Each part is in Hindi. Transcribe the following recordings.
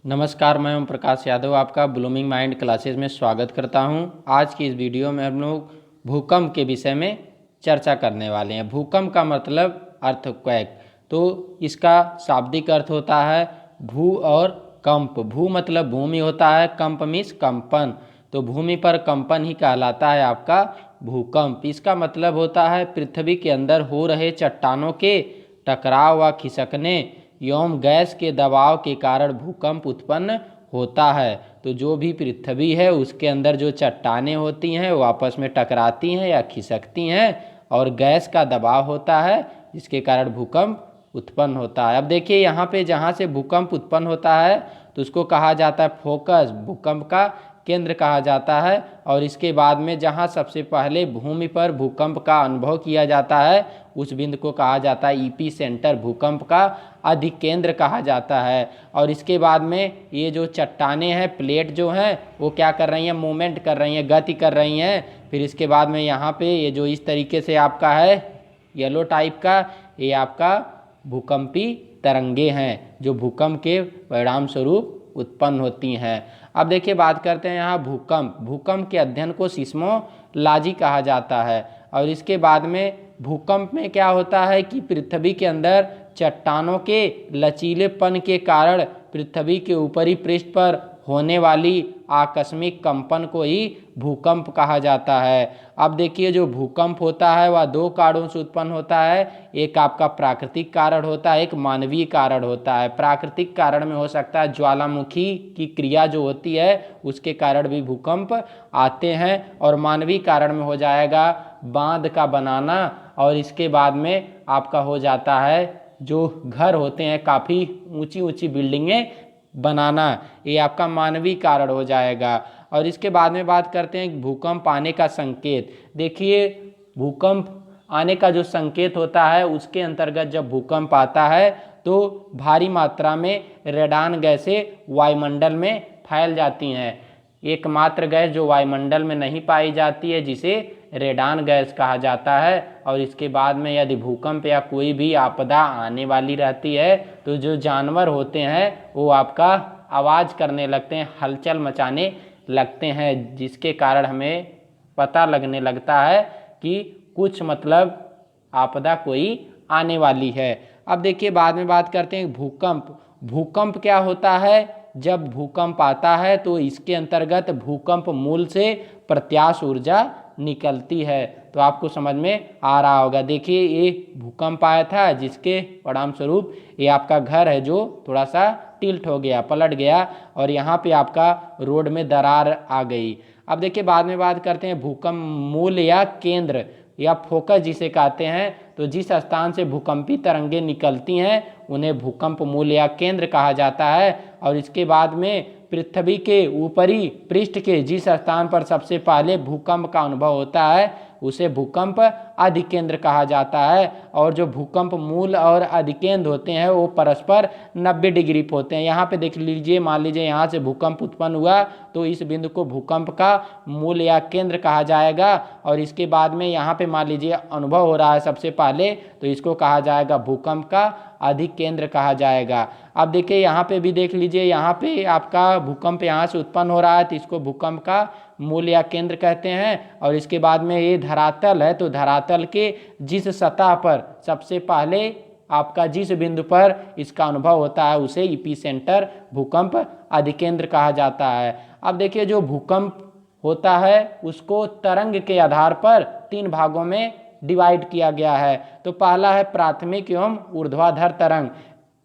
नमस्कार, मैं ओम प्रकाश यादव आपका ब्लूमिंग माइंड क्लासेस में स्वागत करता हूं। आज की इस वीडियो में हम लोग भूकंप के विषय में चर्चा करने वाले हैं। भूकंप का मतलब अर्थक्वेक, तो इसका शाब्दिक अर्थ होता है भू और कंप। भू मतलब भूमि होता है, कंप मीन्स कंपन, तो भूमि पर कंपन ही कहलाता है आपका भूकंप। इसका मतलब होता है पृथ्वी के अंदर हो रहे चट्टानों के टकराव व खिसकने एवं गैस के दबाव के कारण भूकंप उत्पन्न होता है। तो जो भी पृथ्वी है उसके अंदर जो चट्टानें होती हैं वो आपस में टकराती हैं या खिसकती हैं और गैस का दबाव होता है, जिसके कारण भूकंप उत्पन्न होता है। अब देखिए यहाँ पे जहाँ से भूकंप उत्पन्न होता है तो उसको कहा जाता है फोकस, भूकंप का केंद्र कहा जाता है। और इसके बाद में जहाँ सबसे पहले भूमि पर भूकंप का अनुभव किया जाता है उस बिंदु को कहा जाता है ईपी सेंटर, भूकंप का अधिकेंद्र कहा जाता है। और इसके बाद में ये जो चट्टानें हैं, प्लेट जो हैं वो क्या कर रही हैं, मूवमेंट कर रही हैं, गति कर रही हैं। फिर इसके बाद में यहाँ पे ये जो इस तरीके से आपका है येलो टाइप का, ये आपका भूकंपी तरंगे हैं जो भूकंप के परिणाम स्वरूप उत्पन्न होती हैं। अब देखिए बात करते हैं यहाँ भूकंप। भूकंप के अध्ययन को सिस्मोलॉजी कहा जाता है। और इसके बाद में भूकंप में क्या होता है कि पृथ्वी के अंदर चट्टानों के लचीलेपन के कारण पृथ्वी के ऊपरी पृष्ठ पर होने वाली आकस्मिक कंपन को ही भूकंप कहा जाता है। अब देखिए जो भूकंप होता है वह दो कारणों से उत्पन्न होता है। एक आपका प्राकृतिक कारण होता है, एक मानवीय कारण होता है। प्राकृतिक कारण में हो सकता है ज्वालामुखी की क्रिया जो होती है उसके कारण भी भूकंप आते हैं, और मानवीय कारण में हो जाएगा बांध का बनाना, और इसके बाद में आपका हो जाता है जो घर होते हैं काफ़ी ऊंची ऊंची बिल्डिंगें बनाना, ये आपका मानवीय कारण हो जाएगा। और इसके बाद में बात करते हैं भूकंप आने का संकेत। देखिए भूकंप आने का जो संकेत होता है उसके अंतर्गत जब भूकंप आता है तो भारी मात्रा में रेडान गैसें वायुमंडल में फैल जाती हैं। एकमात्र गैस जो वायुमंडल में नहीं पाई जाती है जिसे रेडान गैस कहा जाता है। और इसके बाद में यदि भूकंप या कोई भी आपदा आने वाली रहती है तो जो जानवर होते हैं वो आपका आवाज़ करने लगते हैं, हलचल मचाने लगते हैं, जिसके कारण हमें पता लगने लगता है कि कुछ मतलब आपदा कोई आने वाली है। अब देखिए बाद में बात करते हैं भूकंप। भूकंप क्या होता है, जब भूकंप आता है तो इसके अंतर्गत भूकंप मूल से प्रत्याश ऊर्जा निकलती है। तो आपको समझ में आ रहा होगा। देखिए ये भूकंप आया था जिसके परिणाम स्वरूप ये आपका घर है जो थोड़ा सा टिल्ट हो गया, पलट गया, और यहाँ पे आपका रोड में दरार आ गई। अब देखिए बाद में बात करते हैं भूकंप मूल या केंद्र या फोकस जिसे कहते हैं। तो जिस स्थान से भूकंपी तरंगें निकलती हैं उन्हें भूकंप मूल या केंद्र कहा जाता है। और इसके बाद में पृथ्वी के ऊपरी पृष्ठ के जिस स्थान पर सबसे पहले भूकंप का अनुभव होता है उसे भूकंप अधिकेंद्र कहा जाता है। और जो भूकंप मूल और अधिकेंद्र होते हैं वो परस्पर 90 डिग्री पे होते हैं। यहाँ पे देख लीजिए, मान लीजिए यहाँ से भूकंप उत्पन्न हुआ तो इस बिंदु को भूकंप का मूल या केंद्र कहा जाएगा। और इसके बाद में यहाँ पे मान लीजिए अनुभव हो रहा है सबसे पहले तो इसको कहा जाएगा भूकंप का अधिकेंद्र कहा जाएगा। अब देखिए यहाँ पे भी देख लीजिए, यहाँ पे आपका भूकंप यहाँ से उत्पन्न हो रहा है तो इसको भूकंप का मूल या केंद्र कहते हैं। और इसके बाद में ये धरातल है तो धरातल के जिस सतह पर सबसे पहले आपका जिस बिंदु पर इसका अनुभव होता है उसे ईपी सेंटर, भूकंप अधिकेंद्र कहा जाता है। अब देखिए जो भूकंप होता है उसको तरंग के आधार पर 3 भागों में डिवाइड किया गया है। तो पहला है प्राथमिक एवं ऊर्ध्वाधर तरंग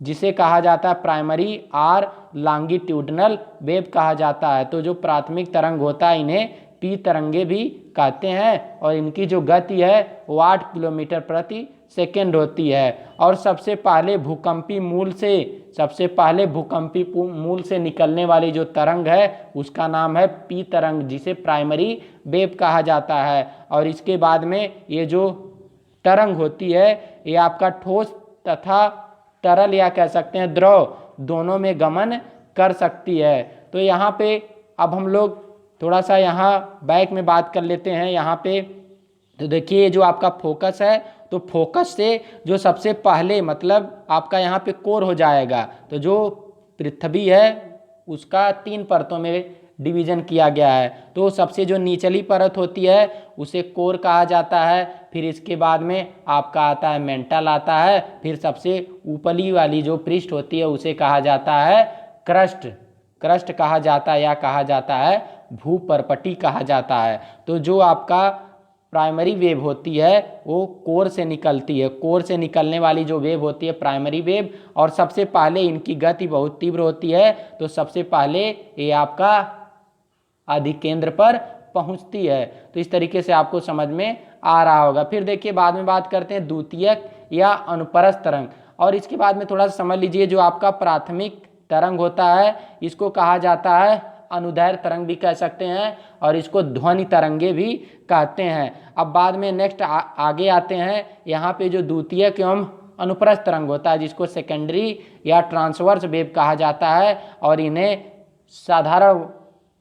जिसे कहा जाता है प्राइमरी आर लॉन्गिट्यूडनल वेव कहा जाता है। तो जो प्राथमिक तरंग होता है इन्हें पी तरंगे भी कहते हैं, और इनकी जो गति है वो 8 किलोमीटर प्रति सेकेंड होती है। और सबसे पहले भूकंपी मूल से निकलने वाली जो तरंग है उसका नाम है पी तरंग जिसे प्राइमरी वेव कहा जाता है। और इसके बाद में ये जो तरंग होती है ये आपका ठोस तथा तरल या कह सकते हैं द्रव दोनों में गमन कर सकती है। तो यहाँ पे अब हम लोग थोड़ा सा यहाँ बैक में बात कर लेते हैं। यहाँ पे तो देखिए जो आपका फोकस है तो फोकस से जो सबसे पहले मतलब आपका यहाँ पे कोर हो जाएगा। तो जो पृथ्वी है उसका 3 परतों में डिवीजन किया गया है। तो सबसे जो निचली परत होती है उसे कोर कहा जाता है, फिर इसके बाद में आपका आता है मेंटल आता है, फिर सबसे ऊपरी वाली जो पृष्ठ होती है उसे कहा जाता है क्रस्ट। क्रस्ट कहा जाता है या कहा जाता है भूपर्पटी कहा जाता है। तो जो आपका प्राइमरी वेव होती है वो कोर से निकलती है। कोर से निकलने वाली जो वेव होती है प्राइमरी वेव, और सबसे पहले इनकी गति बहुत तीव्र होती है। तो सबसे पहले ये आपका अधिकेंद्र पर पहुंचती है। तो इस तरीके से आपको समझ में आ रहा होगा। फिर देखिए बाद में बात करते हैं द्वितीयक या अनुप्रस्थ तरंग। और इसके बाद में थोड़ा सा समझ लीजिए, जो आपका प्राथमिक तरंग होता है इसको कहा जाता है अनुदैर्ध्य तरंग भी कह सकते हैं, और इसको ध्वनि तरंगे भी कहते हैं। अब बाद में नेक्स्ट आगे आते हैं, यहाँ पे जो द्वितीयक एवं अनुप्रस्थ तरंग होता है जिसको सेकेंडरी या ट्रांसवर्स वेव कहा जाता है, और इन्हें साधारण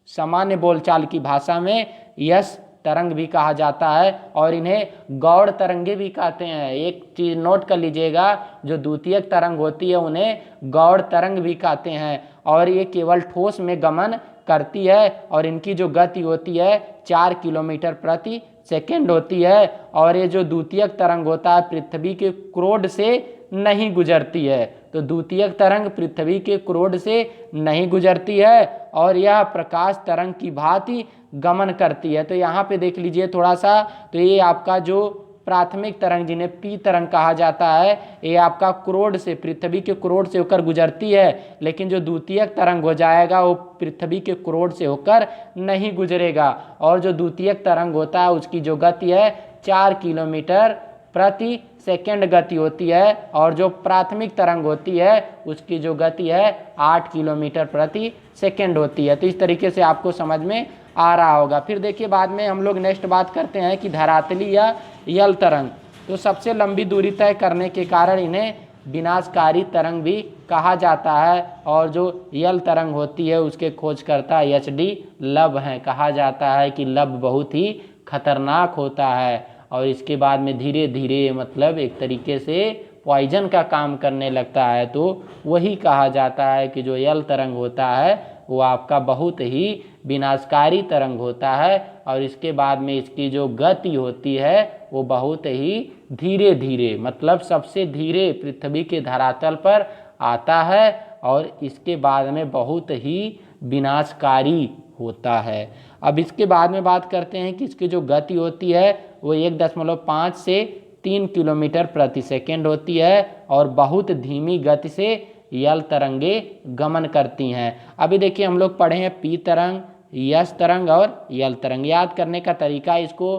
सामान्य बोलचाल की भाषा में यस तरंग भी कहा जाता है, और इन्हें गौड़ तरंगे भी कहते हैं। एक चीज नोट कर लीजिएगा, जो द्वितीयक तरंग होती है उन्हें गौड़ तरंग भी कहते हैं, और ये केवल ठोस में गमन करती है, और इनकी जो गति होती है 4 किलोमीटर प्रति सेकेंड होती है। और ये जो द्वितीयक तरंग होता है पृथ्वी के क्रोड से नहीं गुजरती है। तो द्वितीयक तरंग पृथ्वी के क्रोड से नहीं गुजरती है, और यह प्रकाश तरंग की भांति गमन करती है। तो यहाँ पे देख लीजिए थोड़ा सा, तो ये आपका जो प्राथमिक तरंग जिन्हें पी तरंग कहा जाता है, ये आपका क्रोड से, पृथ्वी के क्रोड से होकर गुजरती है। लेकिन जो द्वितीयक तरंग हो जाएगा वो पृथ्वी के क्रोड से होकर नहीं गुजरेगा, और जो द्वितीयक तरंग होता है उसकी जो गति है 4 किलोमीटर प्रति सेकेंड गति होती है, और जो प्राथमिक तरंग होती है उसकी जो गति है 8 किलोमीटर प्रति सेकेंड होती है। तो इस तरीके से आपको समझ में आ रहा होगा। फिर देखिए बाद में हम लोग नेक्स्ट बात करते हैं कि धरातली या यल तरंग। तो सबसे लंबी दूरी तय करने के कारण इन्हें विनाशकारी तरंग भी कहा जाता है, और जो यल तरंग होती है उसके खोजकर्ता HD लब हैं। कहा जाता है कि लब बहुत ही खतरनाक होता है, और इसके बाद में धीरे धीरे मतलब एक तरीके से पॉइजन का काम करने लगता है। तो वही कहा जाता है कि जो यल तरंग होता है वो आपका बहुत ही विनाशकारी तरंग होता है, और इसके बाद में इसकी जो गति होती है वो बहुत ही धीरे धीरे, मतलब सबसे धीरे पृथ्वी के धरातल पर आता है, और इसके बाद में बहुत ही विनाशकारी होता है। अब इसके बाद में बात करते हैं कि इसकी जो गति होती है वो 1.5 से 3 किलोमीटर प्रति सेकेंड होती है, और बहुत धीमी गति से यल तरंगे गमन करती हैं। अभी देखिए हम लोग पढ़े हैं पी तरंग, यस तरंग और यल तरंग। याद करने का तरीका, इसको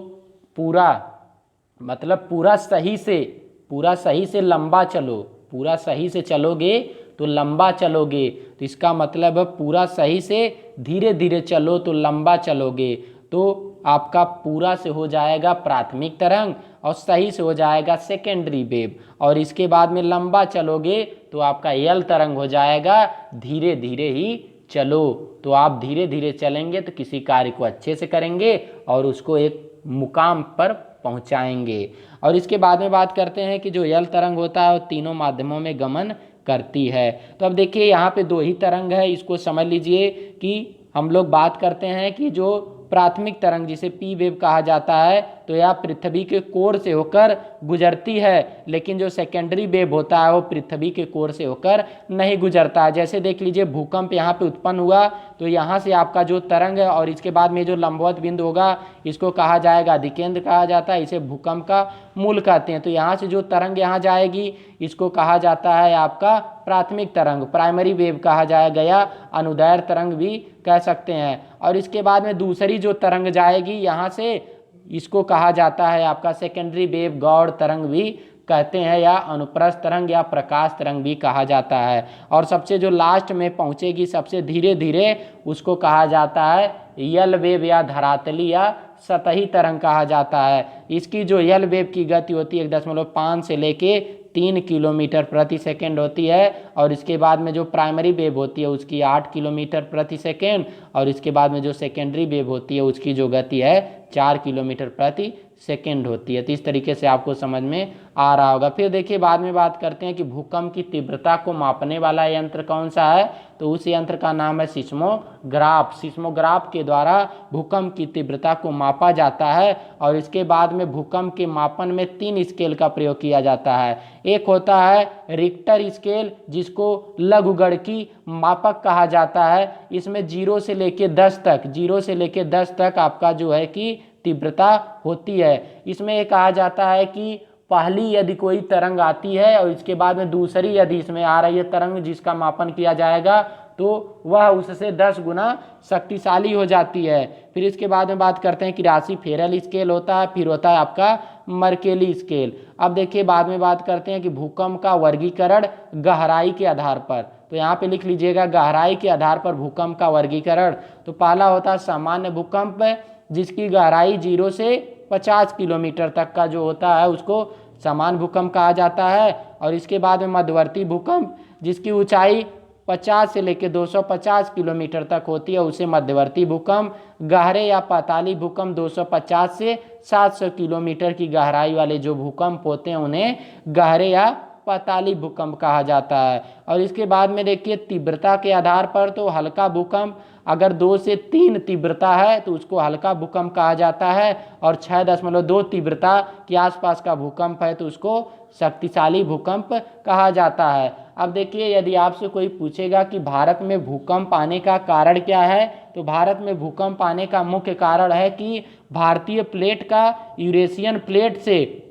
पूरा मतलब पूरा सही से लंबा चलो, पूरा सही से चलोगे तो लंबा चलोगे। तो इसका मतलब है पूरा सही से धीरे धीरे चलो तो लंबा चलोगे। तो आपका पूरा से हो जाएगा प्राथमिक तरंग, और सही से हो जाएगा सेकेंडरी वेव, और इसके बाद में लंबा चलोगे तो आपका यल तरंग हो जाएगा धीरे धीरे ही चलो। तो आप धीरे धीरे चलेंगे तो किसी कार्य को अच्छे से करेंगे और उसको एक मुकाम पर पहुंचाएंगे। और इसके बाद में बात करते हैं कि जो यल तरंग होता है वो तीनों माध्यमों में गमन करती है। तो अब देखिए यहाँ पे 2 ही तरंग है, इसको समझ लीजिए कि हम लोग बात करते हैं कि जो प्राथमिक तरंग जिसे पी वेव कहा जाता है तो यह पृथ्वी के कोर से होकर गुजरती है, लेकिन जो सेकेंडरी वेव होता है वो पृथ्वी के कोर से होकर नहीं गुजरता है। जैसे देख लीजिए भूकंप यहाँ पे उत्पन्न हुआ तो यहाँ से आपका जो तरंग है और इसके बाद में जो लंबवत बिंदु होगा इसको कहा जाएगा अधिकेंद्र कहा जाता है, इसे भूकंप का मूल कहते हैं। तो यहाँ से जो तरंग यहाँ जाएगी इसको कहा जाता है आपका प्राथमिक तरंग, प्राइमरी वेव कहा जाएगा या अनुदैर्ध्य तरंग भी कह सकते हैं। और इसके बाद में दूसरी जो तरंग जाएगी यहाँ से इसको कहा जाता है आपका सेकेंडरी वेव, गौड़ तरंग भी कहते हैं या अनुप्रस्थ तरंग या प्रकाश तरंग भी कहा जाता है। और सबसे जो लास्ट में पहुंचेगी सबसे धीरे धीरे उसको कहा जाता है यल वेव या धरातली या सतही तरंग कहा जाता है। इसकी जो यल वेव की गति होती है 1.5 से लेके 3 किलोमीटर प्रति सेकेंड होती है, और इसके बाद में जो प्राइमरी वेव होती है उसकी 8 किलोमीटर प्रति सेकेंड, और इसके बाद में जो सेकेंडरी वेव होती है उसकी जो गति है 4 किलोमीटर प्रति सेकेंड होती है। तो इस तरीके से आपको समझ में आ रहा होगा। फिर देखिए बाद में बात करते हैं कि भूकंप की तीव्रता को मापने वाला यंत्र कौन सा है, तो उस यंत्र का नाम है सिस्मोग्राफ। सिस्मोग्राफ के द्वारा भूकंप की तीव्रता को मापा जाता है और इसके बाद में भूकंप के मापन में 3 स्केल का प्रयोग किया जाता है। एक होता है रिक्टर स्केल, जिसको लघुगणकी मापक कहा जाता है। इसमें 0 से लेकर 10 तक 0 से लेकर 10 तक आपका जो है कि तीव्रता होती है। इसमें ये कहा जाता है कि पहली यदि कोई तरंग आती है और इसके बाद में दूसरी यदि इसमें आ रही है तरंग जिसका मापन किया जाएगा, तो वह उससे 10 गुना शक्तिशाली हो जाती है। फिर इसके बाद में बात करते हैं कि राशि फेरल स्केल होता है, फिर होता है आपका मर्केली स्केल। अब देखिए बाद में बात करते हैं कि भूकंप का वर्गीकरण गहराई के आधार पर। तो यहाँ पे लिख लीजिएगा गहराई के आधार पर भूकंप का वर्गीकरण। तो पहला होता है सामान्य भूकंप, जिसकी गहराई 0 से 50 किलोमीटर तक का जो होता है उसको सामान्य भूकंप कहा जाता है। और इसके बाद में मध्यवर्ती भूकंप, जिसकी ऊंचाई 50 से लेकर 250 किलोमीटर तक होती है, उसे मध्यवर्ती भूकंप। गहरे या पाताली भूकंप 250 से 700 किलोमीटर की गहराई वाले जो भूकंप होते हैं उन्हें गहरे या पाताली भूकंप कहा जाता है। और इसके बाद में देखिए तीव्रता के आधार पर, तो हल्का भूकंप अगर 2 से 3 तीव्रता है तो उसको हल्का भूकंप कहा जाता है, और 6.2 तीव्रता के आसपास का भूकंप है तो उसको शक्तिशाली भूकंप कहा जाता है। अब देखिए यदि आपसे कोई पूछेगा कि भारत में भूकंप आने का कारण क्या है, तो भारत में भूकंप आने का मुख्य कारण है कि भारतीय प्लेट का यूरेशियन प्लेट से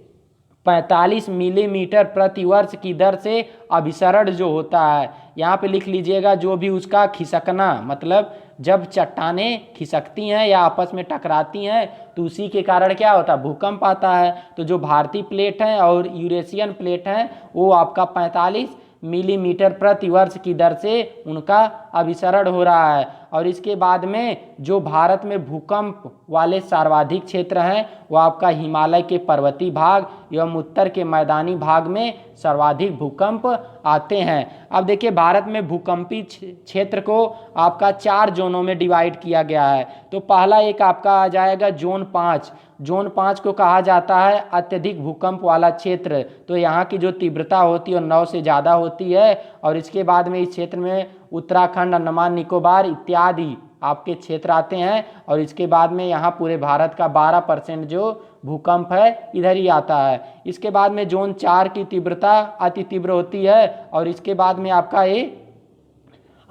45 मिलीमीटर प्रति वर्ष की दर से अभिसरण जो होता है, यहाँ पे लिख लीजिएगा जो भी उसका खिसकना, मतलब जब चट्टानें खिसकती हैं या आपस में टकराती हैं तो उसी के कारण क्या होता है, भूकंप आता है। तो जो भारतीय प्लेट है और यूरेशियन प्लेट है वो आपका 45 मिलीमीटर प्रति वर्ष की दर से उनका अभिसरण हो रहा है। और इसके बाद में जो भारत में भूकंप वाले सर्वाधिक क्षेत्र हैं वो आपका हिमालय के पर्वतीय भाग एवं उत्तर के मैदानी भाग में सर्वाधिक भूकंप आते हैं। अब देखिए भारत में भूकंपी क्षेत्र को आपका 4 जोनों में डिवाइड किया गया है। तो पहला एक आपका आ जाएगा जोन 5। जोन 5 को कहा जाता है अत्यधिक भूकंप वाला क्षेत्र। तो यहाँ की जो तीव्रता होती है 9 से ज़्यादा होती है। और इसके बाद में इस क्षेत्र में उत्तराखंड, अंडमान निकोबार इत्यादि आपके क्षेत्र आते हैं। और इसके बाद में यहाँ पूरे भारत का 12% जो भूकंप है इधर ही आता है। इसके बाद में जोन 4 की तीव्रता अति तीव्र होती है और इसके बाद में आपका ये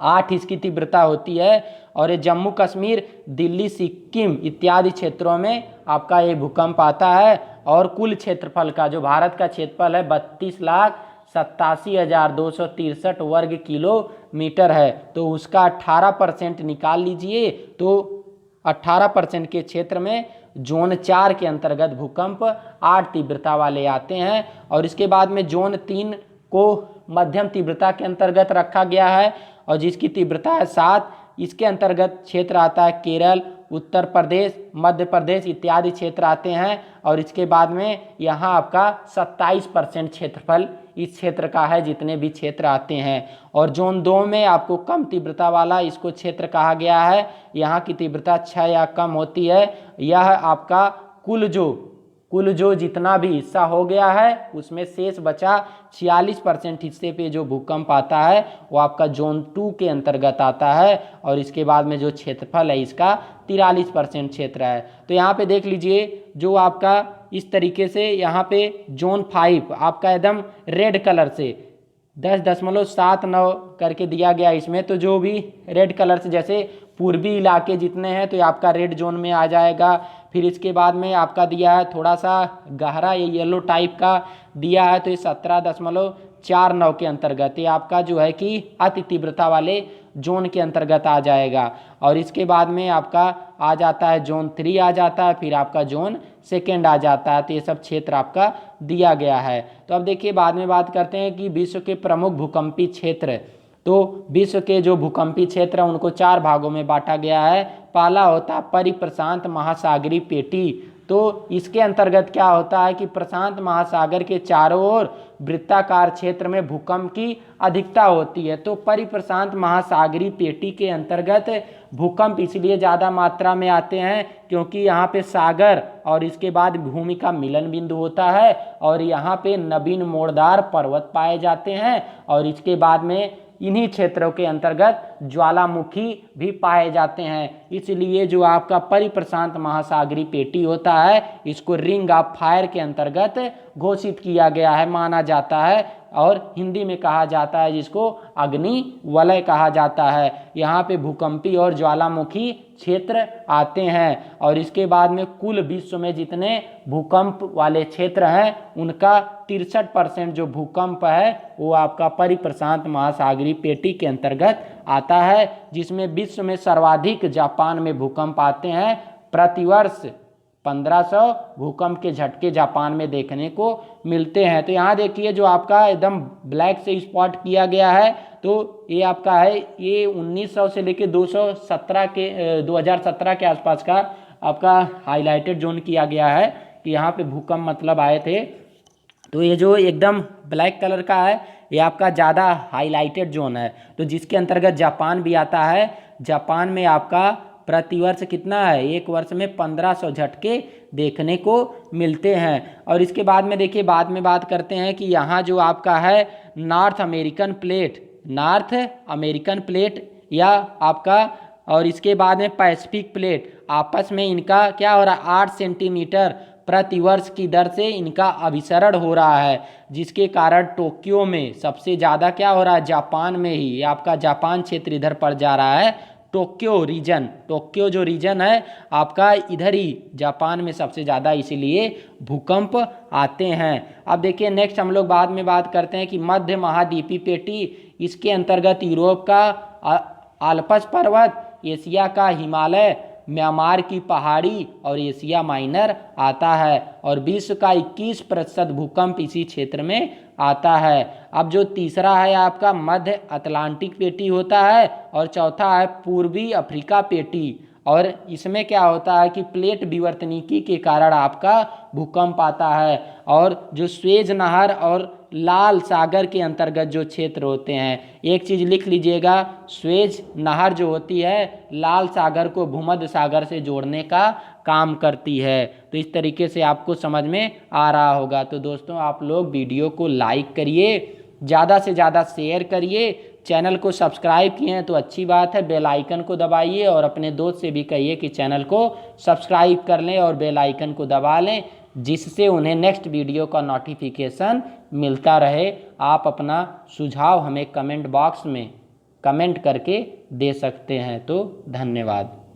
8 इसकी तीव्रता होती है। और ये जम्मू कश्मीर, दिल्ली, सिक्किम इत्यादि क्षेत्रों में आपका ये भूकंप आता है। और कुल क्षेत्रफल का जो भारत का क्षेत्रफल है 32,87,263 वर्ग किलोमीटर है। तो उसका 18% निकाल लीजिए, तो 18% के क्षेत्र में जोन 4 के अंतर्गत भूकंप 8 तीव्रता वाले आते हैं। और इसके बाद में जोन 3 को मध्यम तीव्रता के अंतर्गत रखा गया है और जिसकी तीव्रता है 7। इसके अंतर्गत क्षेत्र आता है केरल, उत्तर प्रदेश, मध्य प्रदेश इत्यादि क्षेत्र आते हैं। और इसके बाद में यहाँ आपका 27% क्षेत्रफल इस क्षेत्र का है, जितने भी क्षेत्र आते हैं। और जोन 2 में आपको कम तीव्रता वाला इसको क्षेत्र कहा गया है। यहाँ की तीव्रता 6 या कम होती है। यह आपका कुल जो जितना भी हिस्सा हो गया है उसमें शेष बचा 46% हिस्से पे जो भूकंप आता है वो आपका जोन 2 के अंतर्गत आता है। और इसके बाद में जो क्षेत्रफल है इसका 43% क्षेत्र है। तो यहाँ पे देख लीजिए जो आपका इस तरीके से यहाँ पे जोन 5 आपका एकदम रेड कलर से 10.79 करके दिया गया इसमें। तो जो भी रेड कलर से जैसे पूर्वी इलाके जितने हैं तो ये आपका रेड जोन में आ जाएगा। फिर इसके बाद में आपका दिया है थोड़ा सा गहरा ये येलो टाइप का दिया है, तो ये 17.49 के अंतर्गत ये आपका जो है कि अति तीव्रता वाले जोन के अंतर्गत आ जाएगा। और इसके बाद में आपका आ जाता है जोन 3 आ जाता है, फिर आपका जोन 2 आ जाता है। तो ये सब क्षेत्र आपका दिया गया है। तो अब देखिए बाद में बात करते हैं कि विश्व के प्रमुख भूकंपी क्षेत्र। तो विश्व के जो भूकंपी क्षेत्र हैं उनको 4 भागों में बांटा गया है। पहला होता है परिप्रशांत महासागरीय पेटी, तो इसके अंतर्गत क्या होता है कि प्रशांत महासागर के चारों ओर वृत्ताकार क्षेत्र में भूकंप की अधिकता होती है। तो परिप्रशांत महासागरीय पेटी के अंतर्गत भूकंप इसलिए ज़्यादा मात्रा में आते हैं क्योंकि यहाँ पे सागर और इसके बाद भूमि का मिलन बिंदु होता है और यहाँ पे नवीन मोड़दार पर्वत पाए जाते हैं और इसके बाद में इन्हीं क्षेत्रों के अंतर्गत ज्वालामुखी भी पाए जाते हैं। इसलिए जो आपका परिप्रशांत महासागरीय पेटी होता है इसको रिंग ऑफ फायर के अंतर्गत घोषित किया गया है, माना जाता है और हिंदी में कहा जाता है जिसको अग्नि वलय कहा जाता है। यहाँ पे भूकंपी और ज्वालामुखी क्षेत्र आते हैं और इसके बाद में कुल विश्व में जितने भूकंप वाले क्षेत्र हैं उनका 63% जो भूकंप है वो आपका परिप्रशांत महासागरीय पेटी के अंतर्गत आता है, जिसमें विश्व में सर्वाधिक जापान में भूकंप आते हैं। प्रतिवर्ष 1500 भूकंप के झटके जापान में देखने को मिलते हैं। तो यहाँ देखिए जो आपका एकदम ब्लैक से स्पॉट किया गया है तो ये आपका है, ये 1900 से लेके 2017 के आसपास का आपका हाईलाइटेड जोन किया गया है कि यहाँ पे भूकंप मतलब आए थे। तो ये जो एकदम ब्लैक कलर का है ये आपका ज़्यादा हाईलाइटेड जोन है, तो जिसके अंतर्गत जापान भी आता है। जापान में आपका प्रतिवर्ष कितना है, एक वर्ष में 1500 झटके देखने को मिलते हैं। और इसके बाद में देखिए बाद में बात करते हैं कि यहाँ जो आपका है नॉर्थ अमेरिकन प्लेट या आपका और इसके बाद में पैसिफिक प्लेट आपस में इनका क्या हो रहा है 8 सेंटीमीटर प्रतिवर्ष की दर से इनका अभिसरण हो रहा है, जिसके कारण टोक्यो में सबसे ज़्यादा क्या हो रहा है, जापान में ही आपका जापान क्षेत्र इधर पर जा रहा है। टोक्यो जो रीजन है आपका इधर ही जापान में सबसे ज़्यादा इसीलिए भूकंप आते हैं। अब देखिए नेक्स्ट हम लोग बाद में बात करते हैं कि मध्य महाद्वीपीय पेटी, इसके अंतर्गत यूरोप का आल्प्स पर्वत, एशिया का हिमालय, म्यांमार की पहाड़ी और एशिया माइनर आता है और विश्व का 21% भूकंप इसी क्षेत्र में आता है। अब जो तीसरा है आपका मध्य अटलांटिक पेटी होता है और चौथा है पूर्वी अफ्रीका पेटी। और इसमें क्या होता है कि प्लेट विवर्तनिकी के कारण आपका भूकंप आता है और जो स्वेज नहर और लाल सागर के अंतर्गत जो क्षेत्र होते हैं, एक चीज़ लिख लीजिएगा, स्वेज नहर जो होती है लाल सागर को भूमध्य सागर से जोड़ने का काम करती है। तो इस तरीके से आपको समझ में आ रहा होगा। तो दोस्तों आप लोग वीडियो को लाइक करिए, ज़्यादा से ज़्यादा शेयर करिए, चैनल को सब्सक्राइब किए हैं तो अच्छी बात है, बेल आइकन को दबाइए और अपने दोस्त से भी कहिए कि चैनल को सब्सक्राइब कर लें और बेल आइकन को दबा लें, जिससे उन्हें नेक्स्ट वीडियो का नोटिफिकेशन मिलता रहे। आप अपना सुझाव हमें कमेंट बॉक्स में कमेंट करके दे सकते हैं। तो धन्यवाद।